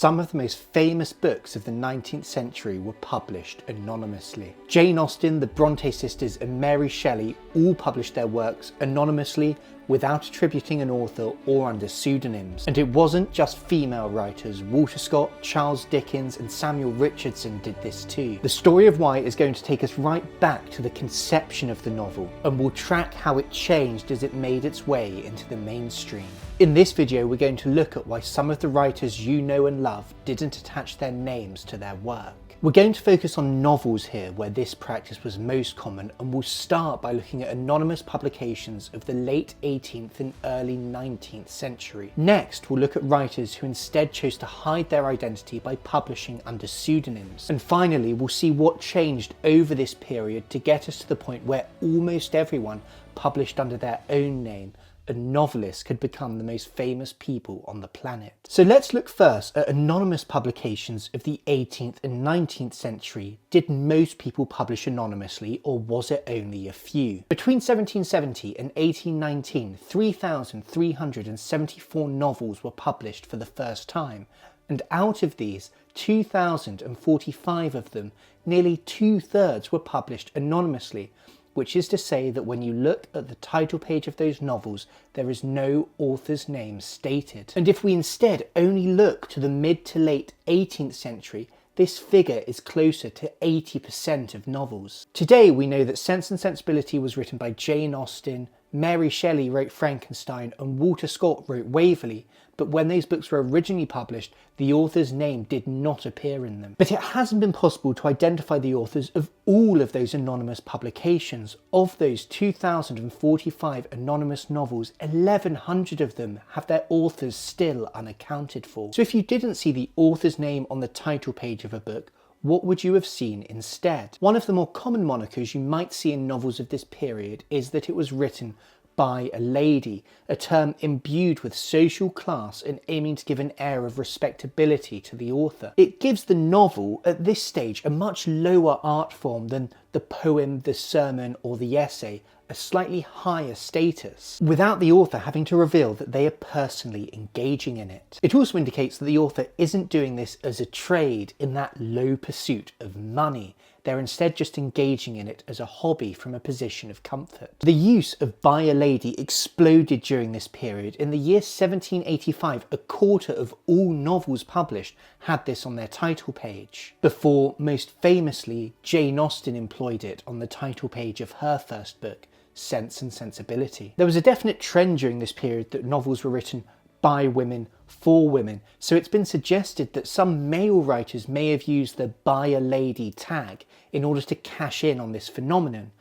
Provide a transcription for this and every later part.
some of the most famous books of the 19th century were published anonymously. Jane Austen, the Bronte sisters and Mary Shelley all published their works anonymously without attributing an author or under pseudonyms. And it wasn't just female writers. Walter Scott, Charles Dickens and Samuel Richardson did this too. The story of why is going to take us right back to the conception of the novel, and we'll track how it changed as it made its way into the mainstream. In this video we're going to look at why some of the writers you know and love didn't attach their names to their work. We're going to focus on novels here, where this practice was most common, and we'll start by looking at anonymous publications of the late 18th and early 19th century. Next, we'll look at writers who instead chose to hide their identity by publishing under pseudonyms. And finally, we'll see what changed over this period to get us to the point where almost everyone published under their own name, and novelists could become the most famous people on the planet. So let's look first at anonymous publications of the 18th and 19th century. Did most people publish anonymously, or was it only a few? Between 1770 and 1819, 3,374 novels were published for the first time, and out of these, 2,045 of them, nearly 2/3 were published anonymously, which is to say that when you look at the title page of those novels, there is no author's name stated. And if we instead only look to the mid to late 18th century, this figure is closer to 80% of novels. Today we know that Sense and Sensibility was written by Jane Austen, Mary Shelley wrote Frankenstein and Walter Scott wrote Waverley, but when those books were originally published, the author's name did not appear in them. But it hasn't been possible to identify the authors of all of those anonymous publications. Of those 2,045 anonymous novels, 1,100 of them have their authors still unaccounted for. So if you didn't see the author's name on the title page of a book, what would you have seen instead? One of the more common monikers you might see in novels of this period is that it was written by a lady, a term imbued with social class and aiming to give an air of respectability to the author. It gives the novel at this stage a much lower art form than the poem, the sermon or the essay, a slightly higher status, without the author having to reveal that they are personally engaging in it. It also indicates that the author isn't doing this as a trade in that low pursuit of money. They're instead just engaging in it as a hobby from a position of comfort. The use of by a lady exploded during this period. In the year 1785, a quarter of all novels published had this on their title page, before, most famously, Jane Austen employed it on the title page of her first book, Sense and Sensibility. There was a definite trend during this period that novels were written by women, for women, so it's been suggested that some male writers may have used the by a lady tag in order to cash in on this phenomenon.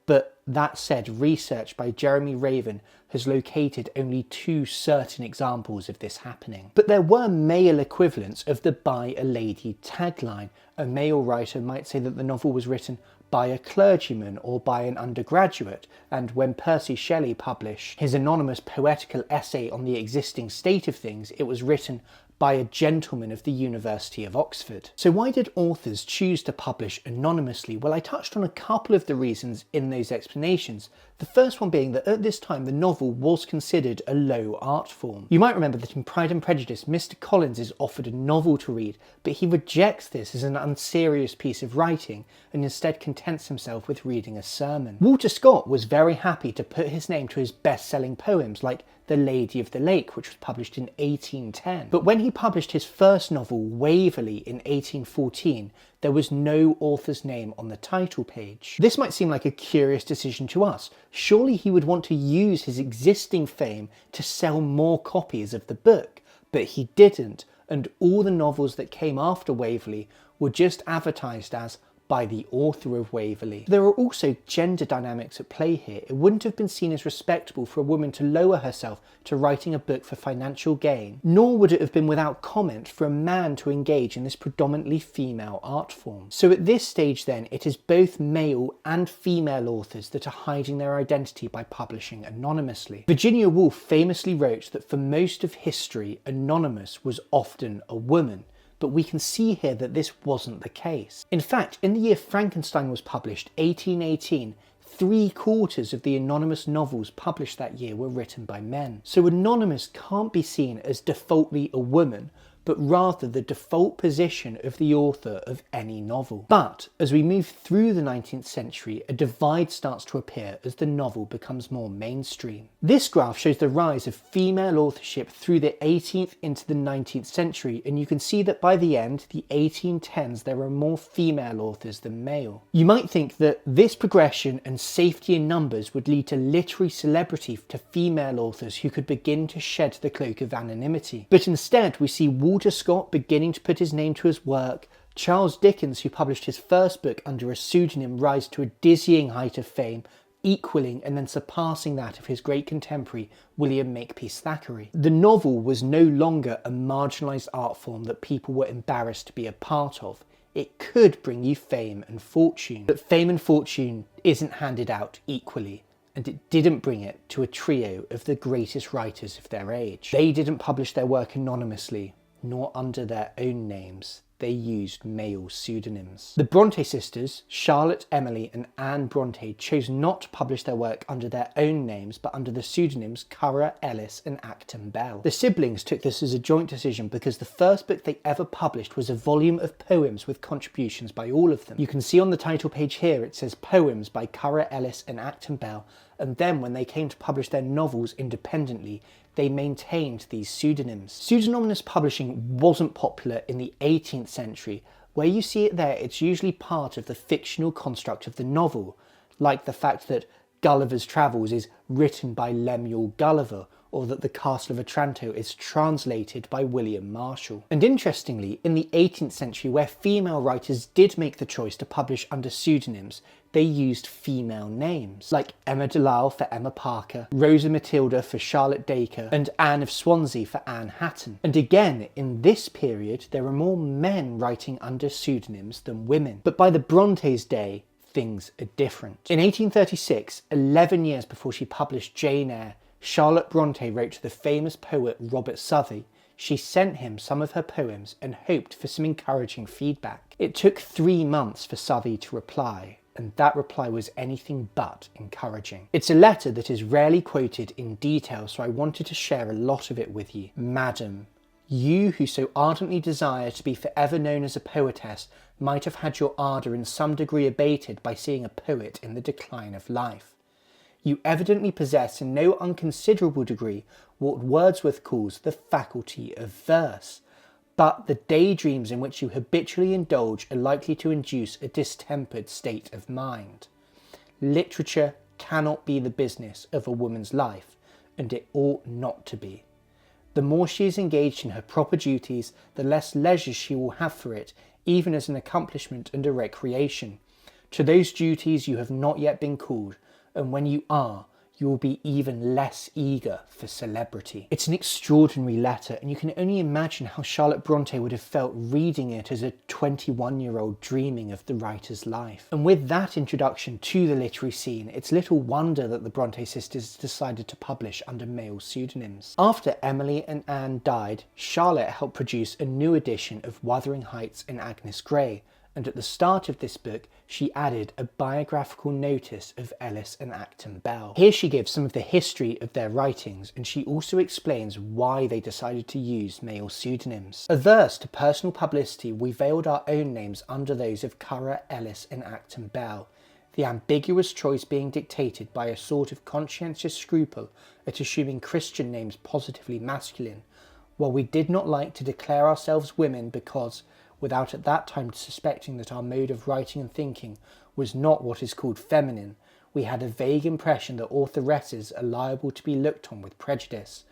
But that said, research by Jeremy Raven has located only 2 certain examples of this happening. But there were male equivalents of the by a lady tagline. A male writer might say that the novel was written by a clergyman or by an undergraduate, and when Percy Shelley published his anonymous poetical essay on the existing state of things, it was written by a gentleman of the University of Oxford. So why did authors choose to publish anonymously? Well, I touched on a couple of the reasons in those explanations. The first one being that at this time the novel was considered a low art form. You might remember that in Pride and Prejudice, Mr. Collins is offered a novel to read, but he rejects this as an unserious piece of writing and instead contents himself with reading a sermon. Walter Scott was very happy to put his name to his best-selling poems like The Lady of the Lake, which was published in 1810. But when he published his first novel, Waverley, in 1814, there was no author's name on the title page. This might seem like a curious decision to us. Surely he would want to use his existing fame to sell more copies of the book, but he didn't, and all the novels that came after Waverley were just advertised as by the author of Waverley. There are also gender dynamics at play here. It wouldn't have been seen as respectable for a woman to lower herself to writing a book for financial gain, nor would it have been without comment for a man to engage in this predominantly female art form. So at this stage then, it is both male and female authors that are hiding their identity by publishing anonymously. Virginia Woolf famously wrote that for most of history, anonymous was often a woman, but we can see here that this wasn't the case. In fact, in the year Frankenstein was published, 1818, 3/4 of the anonymous novels published that year were written by men. So anonymous can't be seen as defaultly a woman, but rather the default position of the author of any novel. But as we move through the 19th century, a divide starts to appear as the novel becomes more mainstream. This graph shows the rise of female authorship through the 18th into the 19th century, and you can see that by the end, the 1810s, there are more female authors than male. You might think that this progression and safety in numbers would lead to literary celebrity to female authors who could begin to shed the cloak of anonymity. But instead, we see Walter Scott beginning to put his name to his work, Charles Dickens, who published his first book under a pseudonym, rise to a dizzying height of fame, equaling and then surpassing that of his great contemporary William Makepeace Thackeray. The novel was no longer a marginalised art form that people were embarrassed to be a part of. It could bring you fame and fortune, but fame and fortune isn't handed out equally, and it didn't bring it to a trio of the greatest writers of their age. They didn't publish their work anonymously, nor under their own names. They used male pseudonyms. The Bronte sisters, Charlotte, Emily and Anne Bronte, chose not to publish their work under their own names but under the pseudonyms Currer, Ellis and Acton Bell. The siblings took this as a joint decision because the first book they ever published was a volume of poems with contributions by all of them. You can see on the title page here it says Poems by Currer, Ellis and Acton Bell, and then when they came to publish their novels independently, they maintained these pseudonyms. Pseudonymous publishing wasn't popular in the 18th century. Where you see it there, it's usually part of the fictional construct of the novel, like the fact that Gulliver's Travels is written by Lemuel Gulliver, or that the Castle of Otranto is translated by William Marshall. And interestingly, in the 18th century, where female writers did make the choice to publish under pseudonyms, they used female names, like Emma de Lisle for Emma Parker, Rosa Matilda for Charlotte Dacre, and Anne of Swansea for Anne Hatton. And again, in this period, there are more men writing under pseudonyms than women. But by the Brontes' day, things are different. In 1836, 11 years before she published Jane Eyre, Charlotte Bronte wrote to the famous poet Robert Southey. She sent him some of her poems and hoped for some encouraging feedback. It took 3 months for Southey to reply, and that reply was anything but encouraging. It's a letter that is rarely quoted in detail, so I wanted to share a lot of it with you. Madam, you who so ardently desire to be forever known as a poetess might have had your ardour in some degree abated by seeing a poet in the decline of life. You evidently possess in no unconsiderable degree what Wordsworth calls the faculty of verse, but the daydreams in which you habitually indulge are likely to induce a distempered state of mind. Literature cannot be the business of a woman's life, and it ought not to be. The more she is engaged in her proper duties, the less leisure she will have for it, even as an accomplishment and a recreation. To those duties you have not yet been called, and when you are, you will be even less eager for celebrity. It's an extraordinary letter, and you can only imagine how Charlotte Bronte would have felt reading it as a 21-year-old dreaming of the writer's life. And with that introduction to the literary scene, it's little wonder that the Bronte sisters decided to publish under male pseudonyms. After Emily and Anne died, Charlotte helped produce a new edition of Wuthering Heights and Agnes Grey, and at the start of this book, she added a biographical notice of Ellis and Acton Bell. Here she gives some of the history of their writings, and she also explains why they decided to use male pseudonyms. Averse to personal publicity, we veiled our own names under those of Currer, Ellis and Acton Bell, the ambiguous choice being dictated by a sort of conscientious scruple at assuming Christian names positively masculine, while we did not like to declare ourselves women because, without at that time suspecting that our mode of writing and thinking was not what is called feminine, we had a vague impression that authoresses are liable to be looked on with prejudice.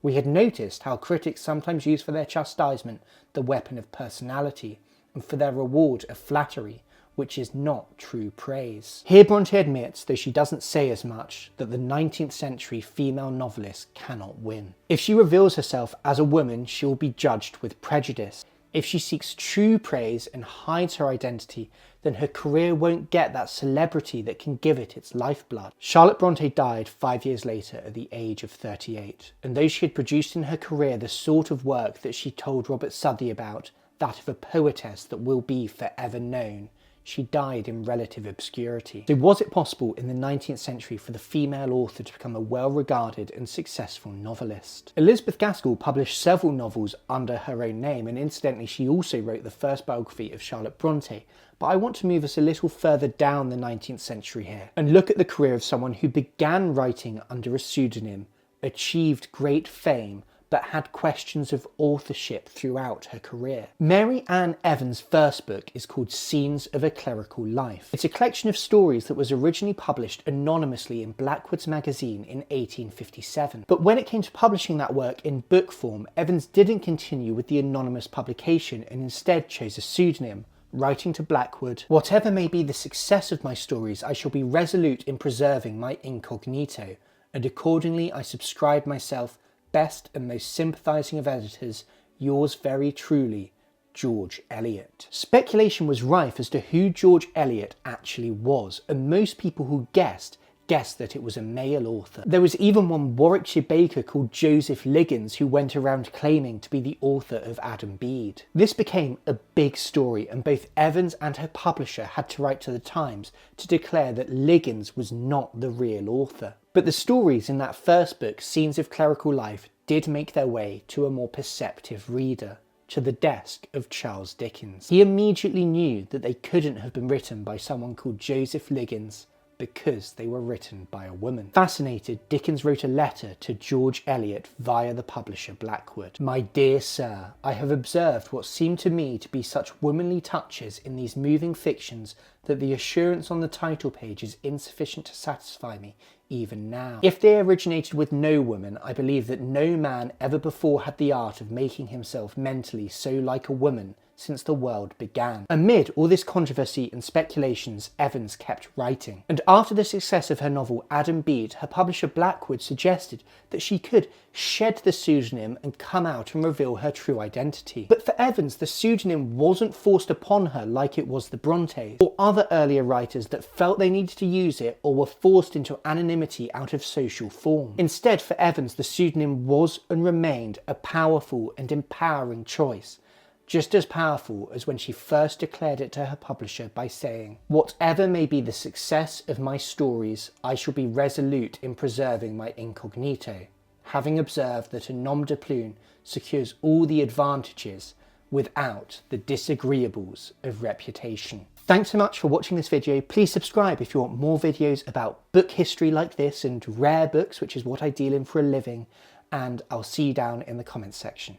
We had noticed how critics sometimes use for their chastisement the weapon of personality, and for their reward of flattery, which is not true praise. Here Bronte admits, though she doesn't say as much, that the 19th century female novelist cannot win. If she reveals herself as a woman, she will be judged with prejudice. If she seeks true praise and hides her identity, then her career won't get that celebrity that can give it its lifeblood. Charlotte Bronte died 5 years later at the age of 38, and though she had produced in her career the sort of work that she told Robert Southey about, that of a poetess that will be forever known, she died in relative obscurity. So was it possible in the 19th century for the female author to become a well-regarded and successful novelist? Elizabeth Gaskell published several novels under her own name, and incidentally she also wrote the first biography of Charlotte Bronte. But I want to move us a little further down the 19th century here and look at the career of someone who began writing under a pseudonym, achieved great fame, but had questions of authorship throughout her career. Mary Ann Evans' first book is called Scenes of a Clerical Life. It's a collection of stories that was originally published anonymously in Blackwood's magazine in 1857. But when it came to publishing that work in book form, Evans didn't continue with the anonymous publication and instead chose a pseudonym, writing to Blackwood, "Whatever may be the success of my stories, I shall be resolute in preserving my incognito, and accordingly I subscribe myself, best and most sympathising of editors, yours very truly, George Eliot." Speculation was rife as to who George Eliot actually was, and most people who guessed that it was a male author. There was even one Warwickshire baker called Joseph Liggins who went around claiming to be the author of Adam Bede. This became a big story, and both Evans and her publisher had to write to the Times to declare that Liggins was not the real author. But the stories in that first book, Scenes of Clerical Life, did make their way to a more perceptive reader, to the desk of Charles Dickens. He immediately knew that they couldn't have been written by someone called Joseph Liggins because they were written by a woman. Fascinated, Dickens wrote a letter to George Eliot via the publisher Blackwood. "My dear sir, I have observed what seem to me to be such womanly touches in these moving fictions that the assurance on the title page is insufficient to satisfy me even now. If they originated with no woman, I believe that no man ever before had the art of making himself mentally so like a woman since the world began." Amid all this controversy and speculations, Evans kept writing. And after the success of her novel Adam Bede, her publisher Blackwood suggested that she could shed the pseudonym and come out and reveal her true identity. But for Evans, the pseudonym wasn't forced upon her like it was the Brontes or other earlier writers that felt they needed to use it or were forced into anonymity out of social form. Instead, for Evans, the pseudonym was and remained a powerful and empowering choice. Just as powerful as when she first declared it to her publisher by saying, "Whatever may be the success of my stories, I shall be resolute in preserving my incognito, having observed that a nom de plume secures all the advantages without the disagreeables of reputation." Thanks so much for watching this video. Please subscribe if you want more videos about book history like this and rare books, which is what I deal in for a living, and I'll see you down in the comments section.